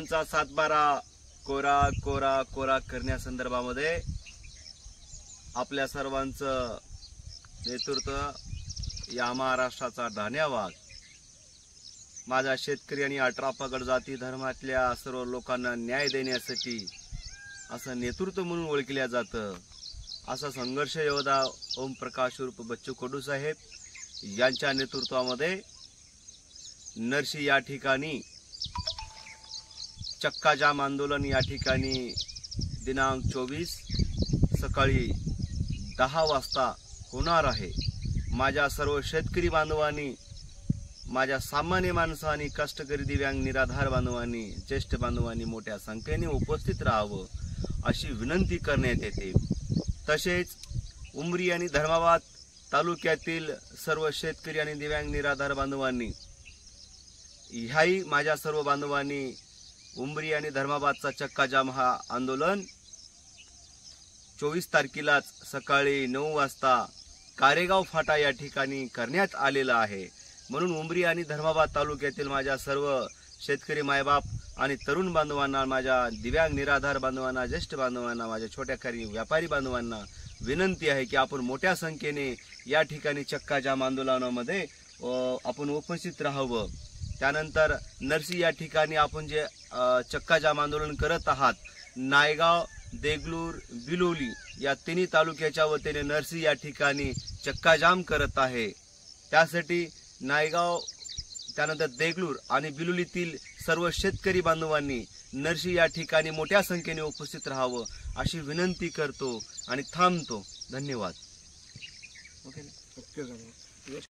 शेतकऱ्यांचा सातबारा कोरा कोरा कोरा करण्यासंदर्भामध्ये आपल्या सर्वांचं नेतृत्व या महाराष्ट्राचा धन्यवाद। माझा शेतकरी आणि 18 पगड जाती धर्मातल्या सर्व लोकांना न्याय देण्यासाठी असं नेतृत्व म्हणून ओळखले जातं। असा संघर्ष योद्धा ओम प्रकाश उर्फ बच्चू कडू साहेब यांच्या नेतृत्वामध्ये नरसी या ठिकाणी चक्का जाम आंदोलन या ठिकाणी दिनांक 24 सकाळी 10 वाजता होणार आहे। माझ्या सर्व शेतकरी बांधवांनी, माझ्या सामान्य माणसांनी, कष्टकरी दिव्यांग निराधार बांधवांनी, ज्येष्ठ बांधवांनी मोठ्या संख्येने उपस्थित राहावं अशी विनंती करण्यात येते। तसेच उमरी आणि धर्माबाद तालुक्यातील सर्व शेतकरी आणि दिव्यांग निराधार बांधवांनी, ह्याही माझ्या सर्व बांधवांनी उमरी आणि धर्माबादचा चक्का जाम हा आंदोलन 24 तारखेलाच सकाळी 9 वाजता कारेगाव फाटा या ठिकाणी करण्यात आलेला आहे। म्हणून उमरी आणि धर्माबाद तालुक्यातील माझ्या सर्व शेतकरी मायबाप आणि तरुण बांधवांना, माझ्या दिव्यांग निराधार बांधवांना, ज्येष्ठ बांधवांना, माझ्या छोट्या खारी व्यापारी बांधवांना विनंती आहे की आपण मोठ्या संख्येने या ठिकाणी चक्का जाम आंदोलनामध्ये आपण उपस्थित राहावं। त्यानंतर नरसी या ठिकाणी आपण जे चक्का जाम आंदोलन करत आहात, नायगाव, देगलूर, बिलोली या तिन्ही तालुक्याच्या वतीने नरसी या ठिकाणी चक्का जाम करत आहे। त्यासाठी नायगाव, त्यानंतर देगलूर आणि बिलोलीतील सर्व शेतकरी बांधवांनी नरसी या ठिकाणी मोठ्या संख्येने उपस्थित राहावं अशी विनंती करतो आणि थांबतो। धन्यवाद।